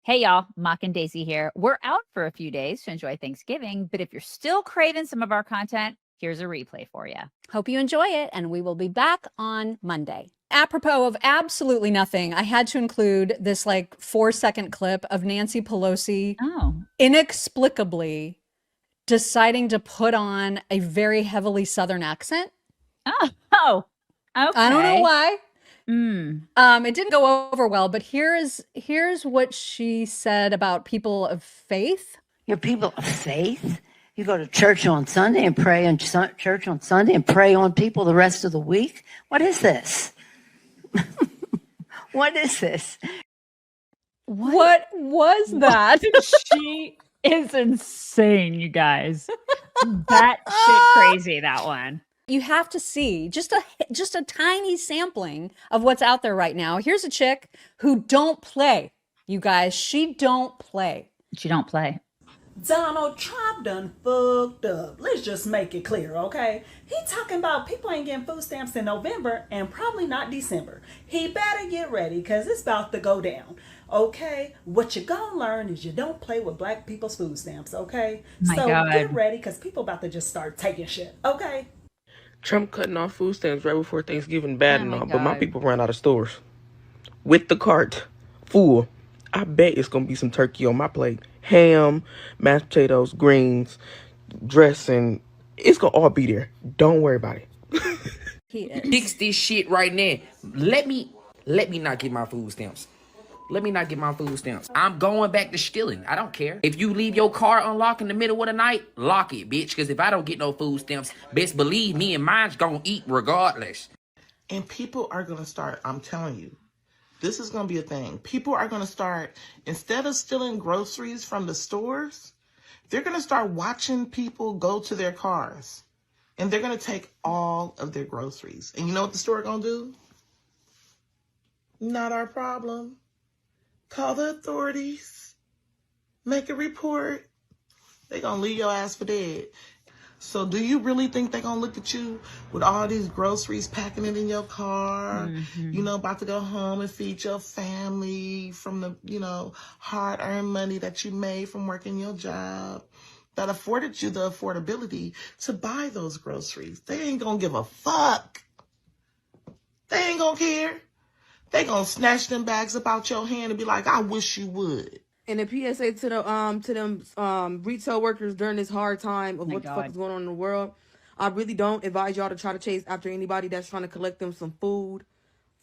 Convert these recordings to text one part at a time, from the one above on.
Hey y'all, Mock and Daisy here. We're out for a few days to enjoy Thanksgiving, but if you're still craving some of our content, here's a replay for you. Hope you enjoy it, and we will be back on Monday. Apropos of absolutely nothing, I had to include this like 4-second clip of Nancy Pelosi inexplicably deciding to put on a very heavily Southern accent. Oh, okay. I don't know why. It didn't go over well, but here's what she said about people of faith. You're people of faith? You go to church on Sunday and pray on church on Sunday and pray on people the rest of the week? What is this? What is this? What was that? She is insane, you guys. That shit crazy, that one. You have to see just a tiny sampling of what's out there right now. Here's a chick who don't play, you guys. She don't play. She don't play. Donald Trump done fucked up. Let's just make it clear, okay? He talking about people ain't getting food stamps in November and probably not December. He better get ready because it's about to go down, okay? What you gonna learn is you don't play with black people's food stamps, okay? Get ready because people about to just start taking shit, okay? Trump cutting off food stamps right before Thanksgiving, bad and all, but my people ran out of stores. With the cart full, I bet it's going to be some turkey on my plate. Ham, mashed potatoes, greens, dressing. It's going to all be there. Don't worry about it. Fix this shit right now. Let me not get my food stamps. Let me not get my food stamps. I'm going back to stealing. I don't care. If you leave your car unlocked in the middle of the night, lock it, bitch. Because if I don't get no food stamps, best believe me and mine's gonna eat regardless. And people are gonna start, I'm telling you, this is gonna be a thing. People are gonna start, instead of stealing groceries from the stores, they're gonna start watching people go to their cars. And they're gonna take all of their groceries. And you know what the store gonna do? Not our problem. Call the authorities. Make a report. They're going to leave your ass for dead. So do you really think they're going to look at you with all these groceries, packing it in your car, you know, about to go home and feed your family from the, you know, hard-earned money that you made from working your job that afforded you the affordability to buy those groceries? They ain't going to give a fuck. They ain't going to care. They gonna snatch them bags up out your hand and be like, I wish you would. And a PSA to them retail workers during this hard time of what the fuck is going on in the world. I really don't advise y'all to try to chase after anybody that's trying to collect them some food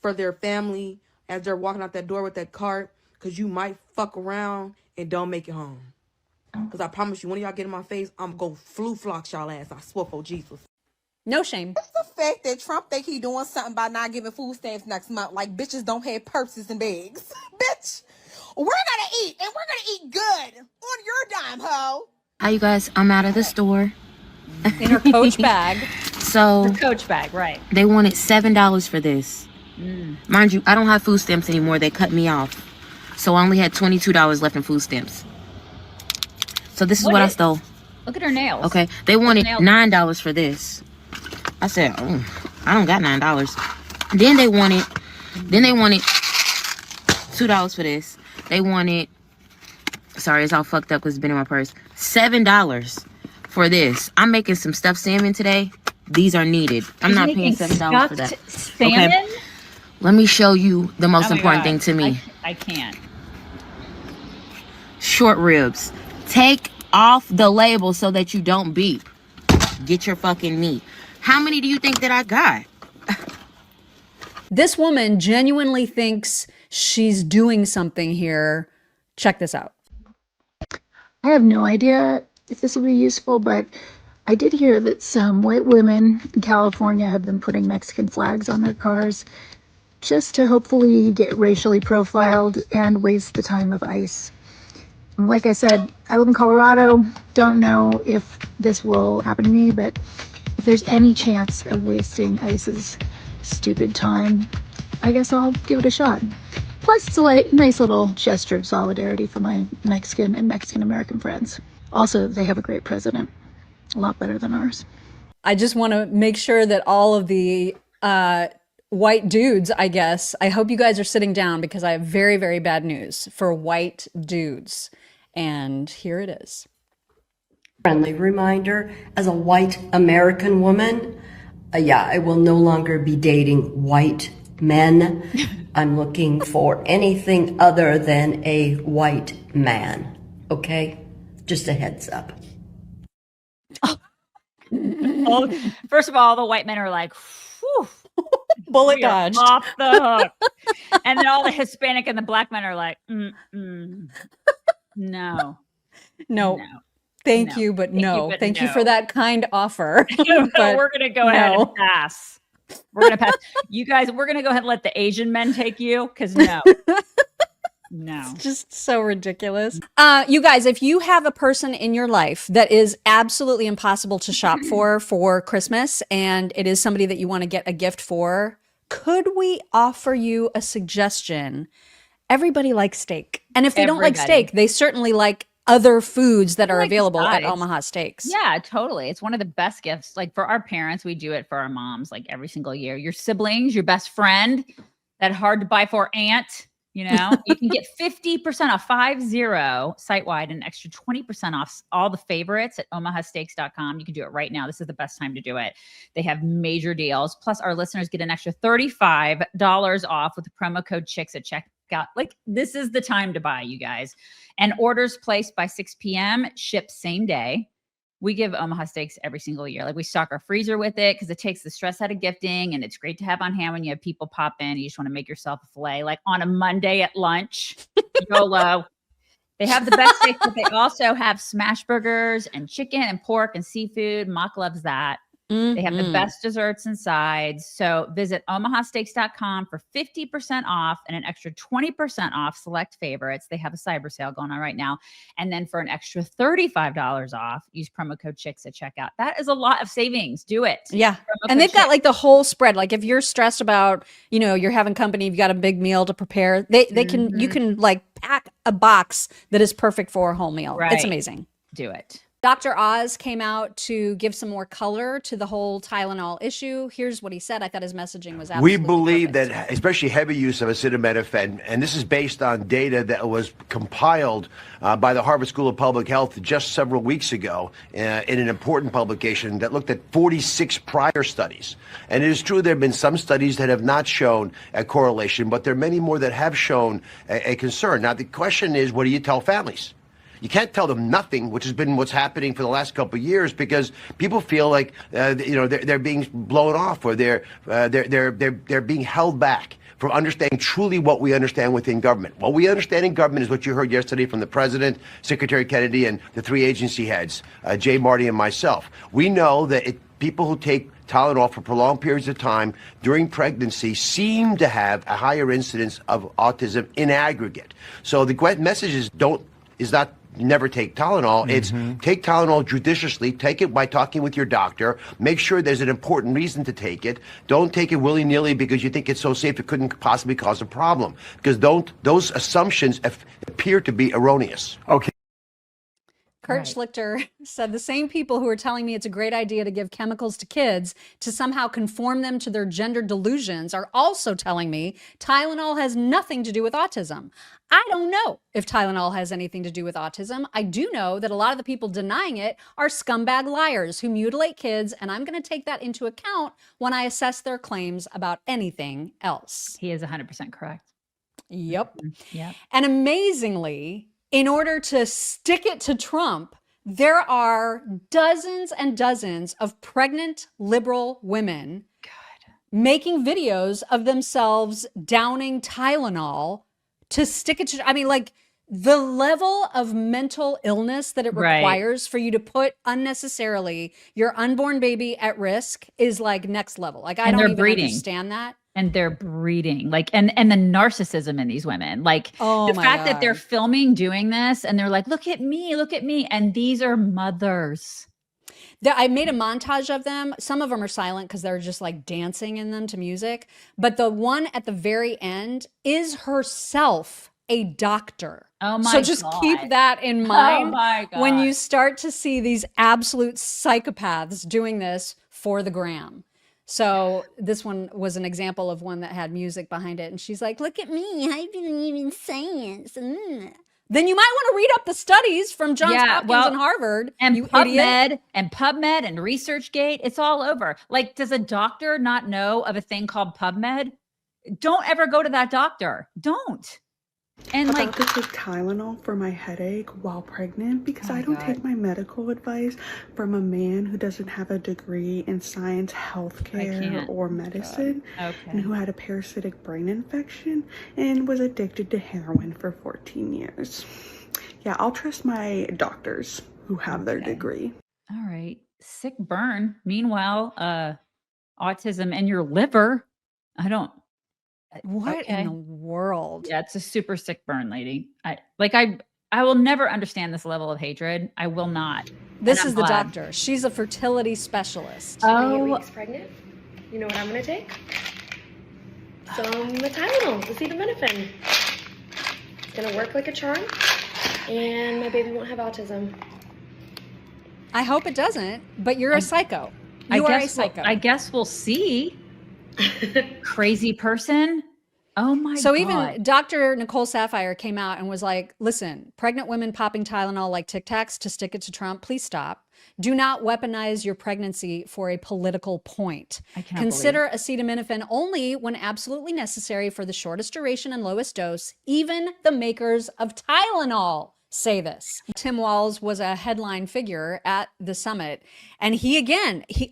for their family as they're walking out that door with that cart, because you might fuck around and don't make it home. Because I promise you, when y'all get in my face, I'm gonna flu-flox y'all ass. I swear for Jesus. No shame. It's the fact that Trump think he doing something by not giving food stamps next month. Like, bitches don't have purses and bags. Bitch, we're gonna eat, and we're gonna eat good. On your dime, ho. Hi, you guys. I'm out of the store. In her Coach bag. So. Her Coach bag, right. They wanted $7 for this. Mind you, I don't have food stamps anymore. They cut me off. So I only had $22 left in food stamps. So this is what I stole. Look at her nails. Okay. They wanted $9 for this. I said, I don't got $9. Then they wanted $2 for this. They wanted, sorry, it's all fucked up because it's been in my purse. $7 for this. I'm making some stuffed salmon today. These are needed. I'm not paying $7 for that. Salmon? Okay. Let me show you the most important thing to me. I can't. Short ribs. Take off the label so that you don't beep. Get your fucking meat. How many do you think that I got? This woman genuinely thinks she's doing something here. Check this out. I have no idea if this will be useful, but I did hear that some white women in California have been putting Mexican flags on their cars just to hopefully get racially profiled and waste the time of ICE. Like I said, I live in Colorado. Don't know if this will happen to me, but if there's any chance of wasting ICE's stupid time, I guess I'll give it a shot. Plus, it's a nice little gesture of solidarity for my Mexican and Mexican-American friends. Also, they have a great president. A lot better than ours. I just want to make sure that all of the white dudes, I guess. I hope you guys are sitting down because I have very, very bad news for white dudes. And here it is. Friendly reminder, as a white American woman, I will no longer be dating white men. I'm looking for anything other than a white man. Okay? Just a heads up. Well, first of all, the white men are like, whew, bullet dodged. Off the hook. And then all the Hispanic and the black men are like, no. Thank you, but no. Thank you for that kind offer. But we're going to go ahead and pass. We're going to pass. You guys, we're going to go ahead and let the Asian men take you because no. It's just so ridiculous. You guys, if you have a person in your life that is absolutely impossible to shop for Christmas, and it is somebody that you want to get a gift for, could we offer you a suggestion? Everybody likes steak. And if they don't like steak, they certainly like other foods that are available at Omaha Steaks. Yeah, totally. It's one of the best gifts. Like for our parents, we do it for our moms like every single year. Your siblings, your best friend, that hard to buy for aunt. You can get 50% off 50 site-wide and an extra 20% off all the favorites at omahasteaks.com. You can do it right now. This is the best time to do it. They have major deals. Plus, our listeners get an extra $35 off with the promo code CHICKS at checkout. Like, this is the time to buy, you guys. And orders placed by 6 p.m. ship same day. We give Omaha Steaks every single year. Like we stock our freezer with it because it takes the stress out of gifting and it's great to have on hand when you have people pop in. You just want to make yourself a filet like on a Monday at lunch. YOLO. They have the best steaks, but they also have smash burgers and chicken and pork and seafood. Mock loves that. They have the best desserts and sides. So visit omahasteaks.com for 50% off and an extra 20% off select favorites. They have a cyber sale going on right now. And then for an extra $35 off, use promo code CHICKS at checkout. That is a lot of savings. Do it. Yeah. And they've got like the whole spread. Like if you're stressed about, you're having company, you've got a big meal to prepare, you can like pack a box that is perfect for a whole meal. Right. It's amazing. Do it. Dr. Oz came out to give some more color to the whole Tylenol issue. Here's what he said. I thought his messaging was absolutely We believe perfect. that especially heavy use of acetaminophen, and this is based on data that was compiled by the Harvard School of Public Health just several weeks ago in an important publication that looked at 46 prior studies. And it is true there have been some studies that have not shown a correlation, but there are many more that have shown a concern. Now, the question is, what do you tell families? You can't tell them nothing, which has been what's happening for the last couple of years, because people feel like they're being blown off, or they're being held back from understanding truly what we understand within government. What we understand in government is what you heard yesterday from the president, Secretary Kennedy, and the three agency heads, Jay, Marty, and myself. We know that people who take Tylenol for prolonged periods of time during pregnancy seem to have a higher incidence of autism in aggregate. So the message is not never take Tylenol. It's take Tylenol judiciously. Take it by talking with your doctor. Make sure there's an important reason to take it. Don't take it willy-nilly because you think it's so safe it couldn't possibly cause a problem. Because those assumptions appear to be erroneous. Okay. Kurt Schlichter said the same people who are telling me it's a great idea to give chemicals to kids to somehow conform them to their gender delusions are also telling me Tylenol has nothing to do with autism. I don't know if Tylenol has anything to do with autism. I do know that a lot of the people denying it are scumbag liars who mutilate kids, and I'm going to take that into account when I assess their claims about anything else. He is 100% correct. Yep. Yep. And amazingly, in order to stick it to Trump, there are dozens and dozens of pregnant liberal women making videos of themselves downing Tylenol to stick it to, the level of mental illness that it requires for you to put unnecessarily your unborn baby at risk is like next level. Like I don't even understand that. And they're breeding, and the narcissism in these women, the fact that they're filming doing this and they're like, look at me. And these are mothers. I made a montage of them. Some of them are silent because they're just like dancing in them to music. But the one at the very end is herself a doctor. Oh my God. So just keep that in mind Oh my God. when you start to see these absolute psychopaths doing this for the gram. So this one was an example of one that had music behind it. And she's like, look at me, I believe in science. Then you might want to read up the studies from Johns Hopkins and Harvard. And you PubMed idiot. and PubMed and ResearchGate. It's all over. Like, does a doctor not know of a thing called PubMed? Don't ever go to that doctor. Don't. And I'm about to take Tylenol for my headache while pregnant because I don't take my medical advice from a man who doesn't have a degree in science, healthcare, or medicine, and who had a parasitic brain infection and was addicted to heroin for 14 years. Yeah, I'll trust my doctors who have their degree. All right. Sick burn. Meanwhile, autism in your liver. What in the world? Yeah, it's a super sick burn, lady. I will never understand this level of hatred. I will not. This is the doctor. She's a fertility specialist. 28 weeks pregnant. You know what I'm gonna take? Some Tylenol, acetaminophen. It's gonna work like a charm, and my baby won't have autism. I hope it doesn't, but you're a psycho. You are a psycho. I guess we'll see. Crazy person. Oh my God. So even Dr. Nicole Saphier came out and was like, listen, pregnant women popping Tylenol like Tic Tacs to stick it to Trump, please stop. Do not weaponize your pregnancy for a political point. Consider acetaminophen only when absolutely necessary for the shortest duration and lowest dose. Even the makers of Tylenol say this. Tim Walz was a headline figure at the summit. And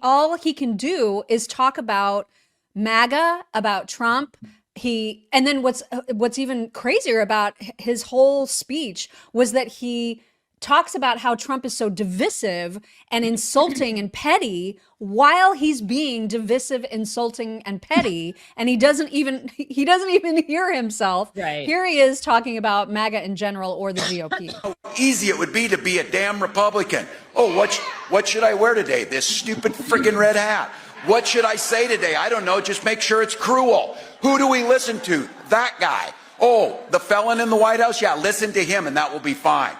all he can do is talk about MAGA, about Trump. And then what's even crazier about his whole speech was that he talks about how Trump is so divisive and insulting and petty while he's being divisive, insulting, and petty, and he doesn't even hear himself. Right. Here he is talking about MAGA in general or the GOP. How easy it would be to be a damn Republican. Oh, what should I wear today? This stupid friggin' red hat. What should I say today? I don't know. Just make sure it's cruel. Who do we listen to? That guy. Oh, the felon in the White House? Yeah, listen to him and that will be fine.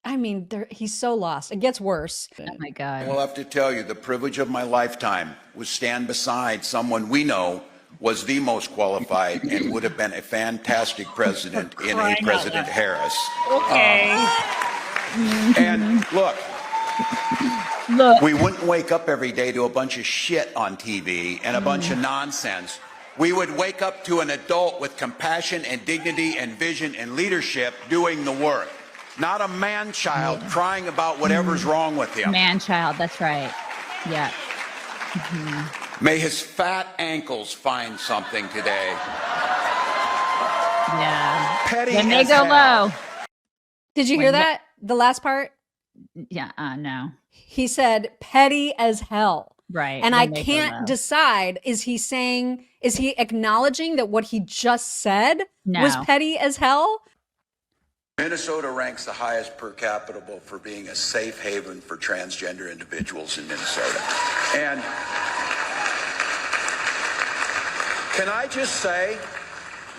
I mean, he's so lost. It gets worse. Oh my God. I will have to tell you, the privilege of my lifetime was stand beside someone we know was the most qualified and would have been a fantastic president in a President Harris. Okay. And look, we wouldn't wake up every day to a bunch of shit on TV and a bunch of nonsense. We would wake up to an adult with compassion and dignity and vision and leadership doing the work. Not a man-child crying about whatever's wrong with him. Man-child, that's right. Yeah. May his fat ankles find something today. Yeah. Petty When they as go hell. low. Did you hear that? The last part? Yeah, no. He said petty as hell. Right. And I when they go can't low. decide, is he acknowledging that what he just said was No. petty as hell? Minnesota ranks the highest per capita for being a safe haven for transgender individuals in Minnesota. And can I just say,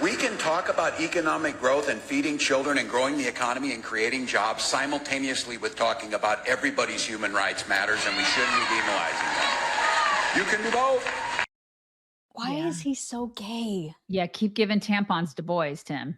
we can talk about economic growth and feeding children and growing the economy and creating jobs simultaneously with talking about everybody's human rights matters, and we shouldn't be demonizing them. You can do both. Why is he so gay? Yeah, keep giving tampons to boys, Tim.